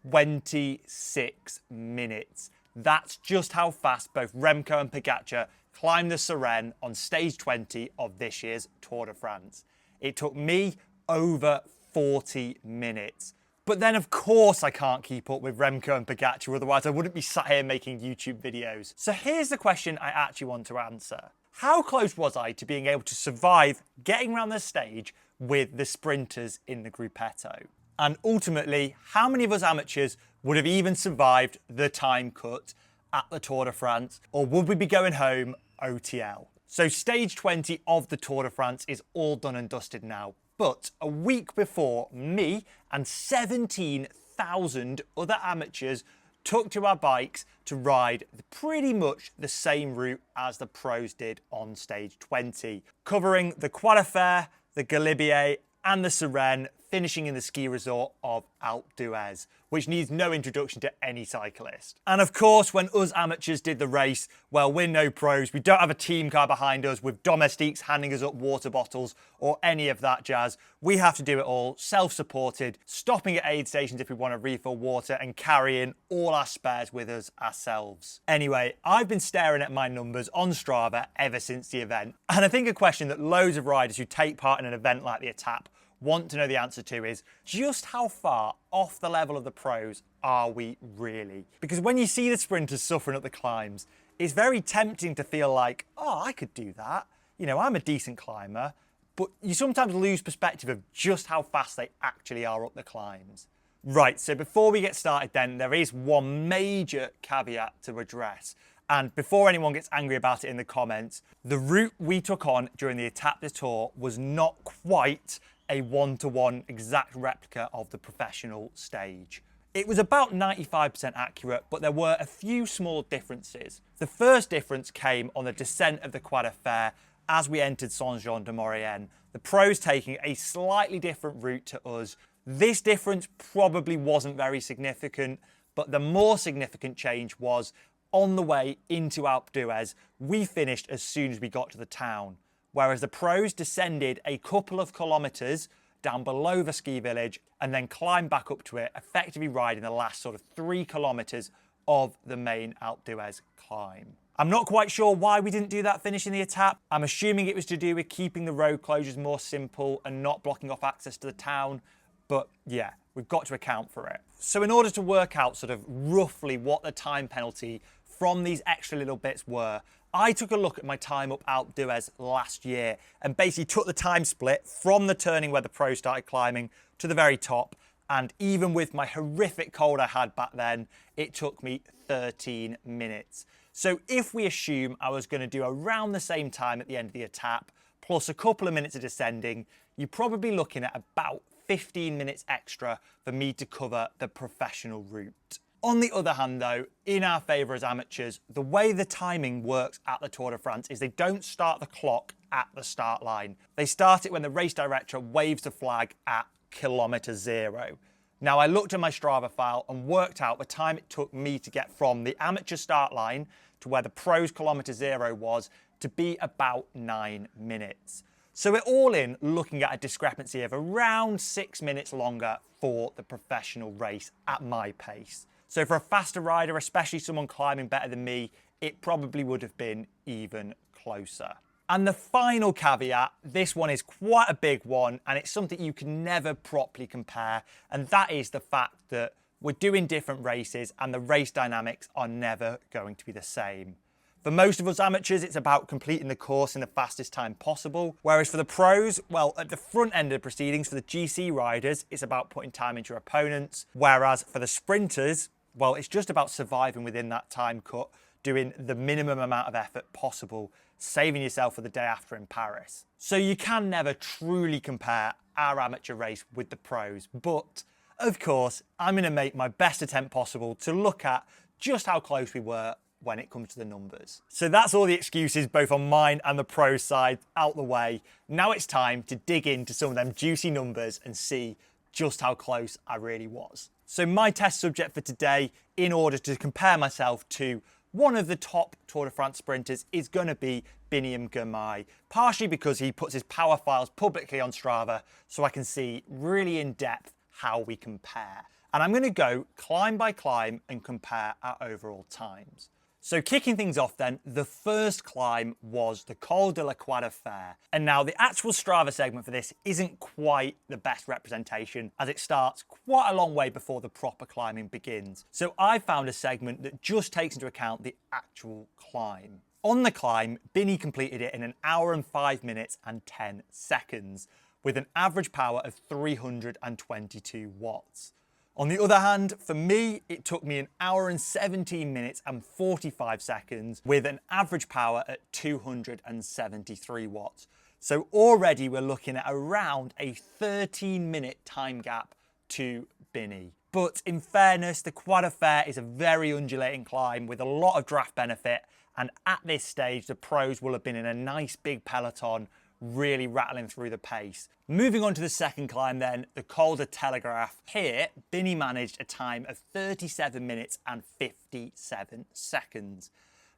26 minutes. That's just how fast both Remco and Pogačar climbed the Sarenne on stage 20 of this year's Tour de France. It took me over 40 minutes. But then, of course, I can't keep up with Remco and Pogačar, otherwise I wouldn't be sat here making YouTube videos. So here's the question I actually want to answer. How close was I to being able to survive getting around the stage with the sprinters in the gruppetto? And ultimately, how many of us amateurs would have even survived the time cut at the Tour de France, or would we be going home OTL? So stage 20 of the Tour de France is all done and dusted now. But a week before, me and 17,000 other amateurs took to our bikes to ride pretty much the same route as the pros did on stage 20, covering the Croix de Fer, the Galibier and the Sarenne, finishing in the ski resort of Alpe d'Huez, which needs no introduction to any cyclist. And of course, when us amateurs did the race, well, we're no pros. We don't have a team car behind us with domestiques handing us up water bottles or any of that jazz. We have to do it all self-supported, stopping at aid stations if we want to refill water and carrying all our spares with us ourselves. Anyway, I've been staring at my numbers on Strava ever since the event. And I think a question that loads of riders who take part in an event like the Etape want to know the answer to is just how far off the level of the pros are we really? Because when you see the sprinters suffering up the climbs, it's very tempting to feel like, oh, I could do that. You know, I'm a decent climber. But you sometimes lose perspective of just how fast they actually are up the climbs. Right, so before we get started then, there is one major caveat to address. And before anyone gets angry about it in the comments, the route we took on during the Etape du Tour was not quite a one-to-one exact replica of the professional stage. It was about 95% accurate, but there were a few small differences. The first difference came on the descent of the Croix de Fer as we entered Saint-Jean-de-Maurienne, the pros taking a slightly different route to us. This difference probably wasn't very significant, but the more significant change was on the way into Alpe d'Huez, we finished as soon as we got to the town, whereas the pros descended a couple of kilometres down below the ski village and then climbed back up to it, effectively riding the last sort of 3 kilometres of the main Alpe d'Huez climb. I'm not quite sure why we didn't do that finishing the Etape. I'm assuming it was to do with keeping the road closures more simple and not blocking off access to the town. But yeah, we've got to account for it. So in order to work out sort of roughly what the time penalty from these extra little bits were, I took a look at my time up Alpe d'Huez last year and basically took the time split from the turning where the pros started climbing to the very top. And even with my horrific cold I had back then, it took me 13 minutes. So if we assume I was going to do around the same time at the end of the Etape, plus a couple of minutes of descending, you're probably looking at about 15 minutes extra for me to cover the professional route. On the other hand though, in our favour as amateurs, the way the timing works at the Tour de France is they don't start the clock at the start line. They start it when the race director waves the flag at kilometre 0. Now I looked at my Strava file and worked out the time it took me to get from the amateur start line to where the pros kilometre 0 was to be about 9 minutes. So we're all in looking at a discrepancy of around 6 minutes longer for the professional race at my pace. So for a faster rider, especially someone climbing better than me, it probably would have been even closer. And the final caveat, this one is quite a big one, and it's something you can never properly compare, and that is the fact that we're doing different races and the race dynamics are never going to be the same. For most of us amateurs, it's about completing the course in the fastest time possible. Whereas for the pros, well, at the front end of the proceedings, for the GC riders, it's about putting time into your opponents. Whereas for the sprinters, well, it's just about surviving within that time cut, doing the minimum amount of effort possible, saving yourself for the day after in Paris. So you can never truly compare our amateur race with the pros. But of course, I'm going to make my best attempt possible to look at just how close we were when it comes to the numbers. So that's all the excuses, both on mine and the pro side, out the way. Now it's time to dig into some of them juicy numbers and see just how close I really was. So my test subject for today, in order to compare myself to one of the top Tour de France sprinters, is going to be Biniam Girmay, partially because he puts his power files publicly on Strava so I can see really in depth how we compare. and I'm going to go climb by climb and compare our overall times. So kicking things off then, the first climb was the Col de Fer. And now the actual Strava segment for this isn't quite the best representation, as it starts quite a long way before the proper climbing begins. So I found a segment that just takes into account the actual climb. On the climb, Binny completed it in 1 hour and 5 minutes and 10 seconds, with an average power of 322 watts. On the other hand, for me, it took me 1 hour and 17 minutes and 45 seconds with an average power at 273 watts. So already we're looking at around a 13-minute time gap to Binny. But in fairness, the Croix de Fer is a very undulating climb with a lot of draft benefit. And at this stage, the pros will have been in a nice big peloton, really rattling through the pace. Moving on to the second climb then, the Col du Télégraphe. Here, Binny managed a time of 37 minutes and 57 seconds.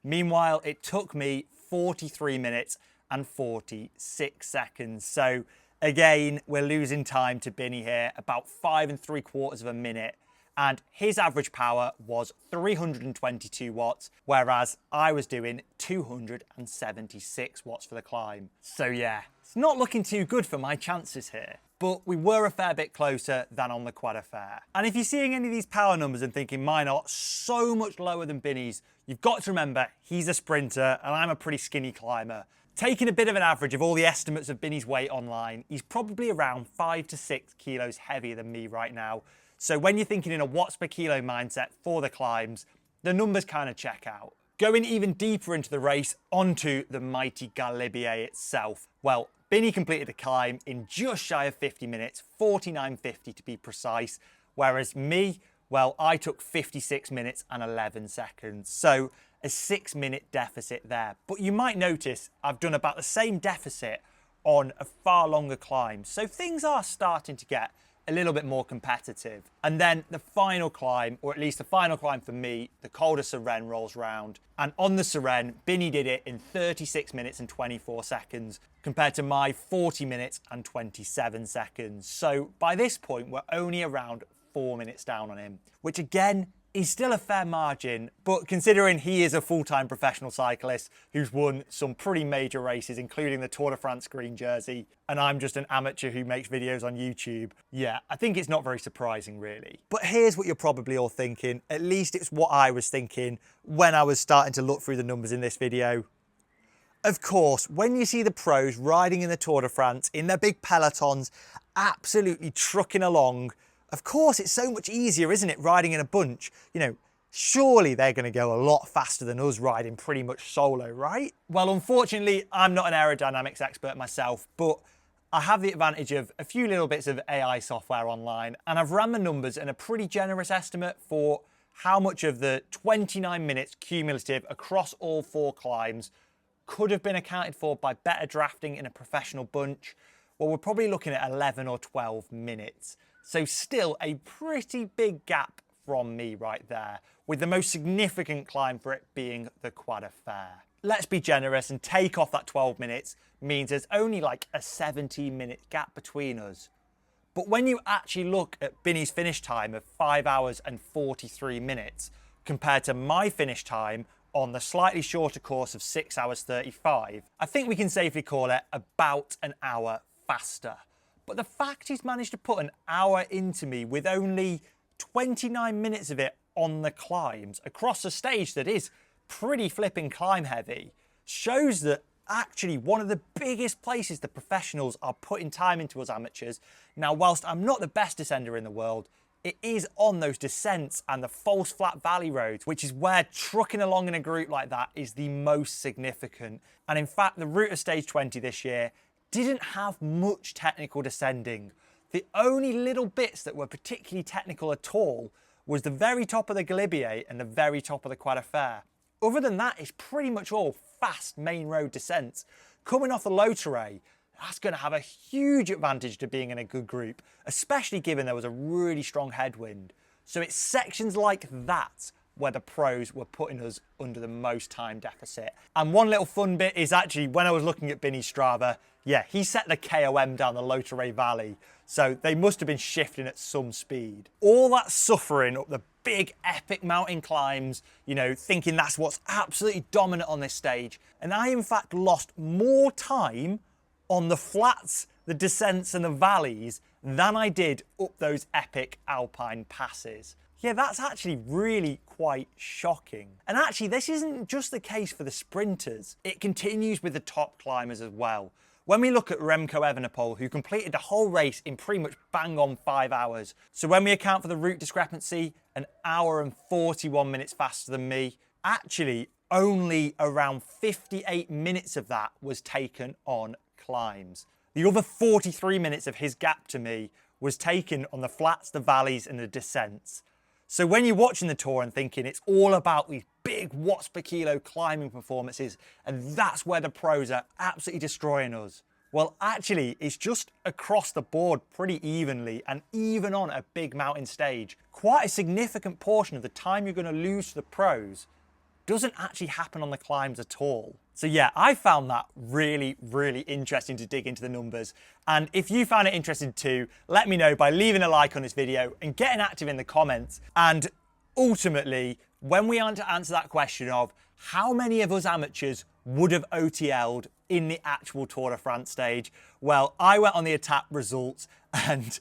Meanwhile, it took me 43 minutes and 46 seconds. So again, we're losing time to Binny here, about 5 3/4 of a minute. And his average power was 322 watts, whereas I was doing 276 watts for the climb. So yeah, it's not looking too good for my chances here. But we were a fair bit closer than on the Croix de Fer. And if you're seeing any of these power numbers and thinking mine are so much lower than Binny's, you've got to remember he's a sprinter and I'm a pretty skinny climber. Taking a bit of an average of all the estimates of Binny's weight online, he's probably around 5 to 6 kilos heavier than me right now. So when you're thinking in a watts per kilo mindset for the climbs, the numbers kind of check out. Going even deeper into the race, onto the mighty Galibier itself. Well, Binny completed the climb in just shy of 50 minutes, 49.50 to be precise, whereas me, well, I took 56 minutes and 11 seconds. So a 6-minute deficit there. But you might notice I've done about the same deficit on a far longer climb. So things are starting to get a little bit more competitive. And then the final climb, or at least the final climb for me, the Col de Sarenne rolls round. And on the Sarenne, Binny did it in 36 minutes and 24 seconds compared to my 40 minutes and 27 seconds. So by this point, we're only around 4 minutes down on him, which again, is still a fair margin, but considering he is a full-time professional cyclist who's won some pretty major races, including the Tour de France green jersey, and I'm just an amateur who makes videos on YouTube, yeah, I think it's not very surprising, really. But here's what you're probably all thinking, at least it's what I was thinking when I was starting to look through the numbers in this video. Of course, when you see the pros riding in the Tour de France in their big pelotons, absolutely trucking along, of course, it's so much easier, isn't it, riding in a bunch? You know, surely they're going to go a lot faster than us riding pretty much solo, right? Well, unfortunately, I'm not an aerodynamics expert myself, but I have the advantage of a few little bits of AI software online, and I've ran the numbers and a pretty generous estimate for how much of the 29 minutes cumulative across all 4 climbs could have been accounted for by better drafting in a professional bunch. Well, we're probably looking at 11 or 12 minutes. So still a pretty big gap from me right there, with the most significant climb for it being the Croix de Fer. Let's be generous and take off that 12 minutes means there's only like a 17-minute gap between us. But when you actually look at Binny's finish time of 5 hours and 43 minutes compared to my finish time on the slightly shorter course of 6 hours 35, I think we can safely call it about an hour faster. But the fact he's managed to put an hour into me with only 29 minutes of it on the climbs across a stage that is pretty flipping climb heavy shows that actually one of the biggest places the professionals are putting time into us amateurs. Now, whilst I'm not the best descender in the world, it is on those descents and the false flat valley roads, which is where trucking along in a group like that is the most significant. And in fact, the route of stage 20 this year didn't have much technical descending. The only little bits that were particularly technical at all was the very top of the Galibier and the very top of the Croix de Fer. Other than that, it's pretty much all fast main road descents. Coming off the low terrain, that's going to have a huge advantage to being in a good group, especially given there was a really strong headwind. So it's sections like that, where the pros were putting us under the most time deficit. And one little fun bit is actually when I was looking at Binny's Strava, yeah, he set the KOM down the Loterey Valley. So they must have been shifting at some speed. All that suffering up the big epic mountain climbs, you know, thinking that's what's absolutely dominant on this stage. And I in fact lost more time on the flats, the descents and the valleys than I did up those epic alpine passes. Yeah, that's actually really quite shocking. And actually, this isn't just the case for the sprinters. It continues with the top climbers as well. When we look at Remco Evenepoel, who completed the whole race in pretty much bang on 5 hours. So when we account for the route discrepancy, an hour and 41 minutes faster than me, actually only around 58 minutes of that was taken on climbs. The other 43 minutes of his gap to me was taken on the flats, the valleys and the descents. So when you're watching the tour and thinking it's all about these big watts per kilo climbing performances and that's where the pros are absolutely destroying us, well actually it's just across the board pretty evenly, and even on a big mountain stage, quite a significant portion of the time you're going to lose to the pros doesn't actually happen on the climbs at all. So yeah, I found that really, really interesting to dig into the numbers. And if you found it interesting too, let me know by leaving a like on this video and getting active in the comments. And ultimately, when we answer that question of how many of us amateurs would have OTL'd in the actual Tour de France stage, well, I went on the Étape results and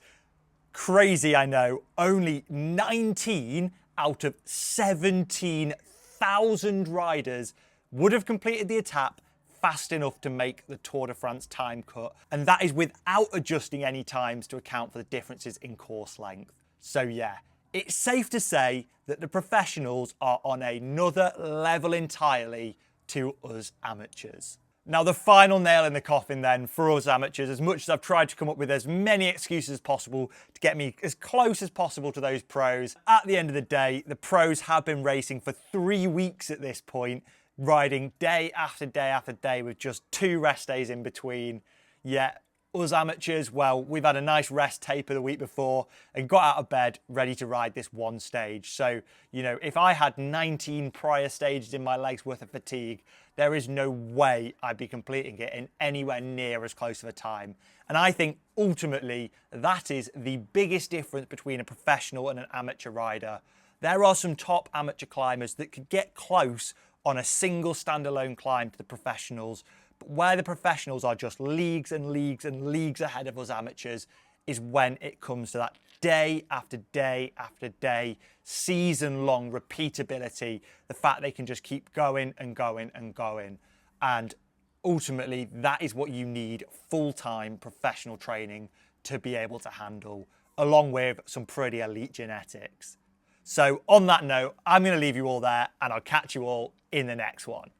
crazy, I know, only 19 out of 17,000 riders would have completed the Étape fast enough to make the Tour de France time cut. And that is without adjusting any times to account for the differences in course length. So yeah, it's safe to say that the professionals are on another level entirely to us amateurs. Now the final nail in the coffin then for us amateurs, as much as I've tried to come up with as many excuses as possible to get me as close as possible to those pros, at the end of the day, the pros have been racing for 3 weeks at this point, riding day after day after day with just 2 rest days in between. Yet us amateurs, well, we've had a nice rest taper the week before and got out of bed ready to ride this one stage. So, you know, if I had 19 prior stages in my legs worth of fatigue, there is no way I'd be completing it in anywhere near as close of a time. And I think ultimately that is the biggest difference between a professional and an amateur rider. There are some top amateur climbers that could get close on a single standalone climb to the professionals, but where the professionals are just leagues and leagues and leagues ahead of us amateurs is when it comes to that day after day after day, season-long repeatability, the fact they can just keep going and going and going. And ultimately, that is what you need full-time professional training to be able to handle, along with some pretty elite genetics. So on that note, I'm going to leave you all there and I'll catch you all in the next one.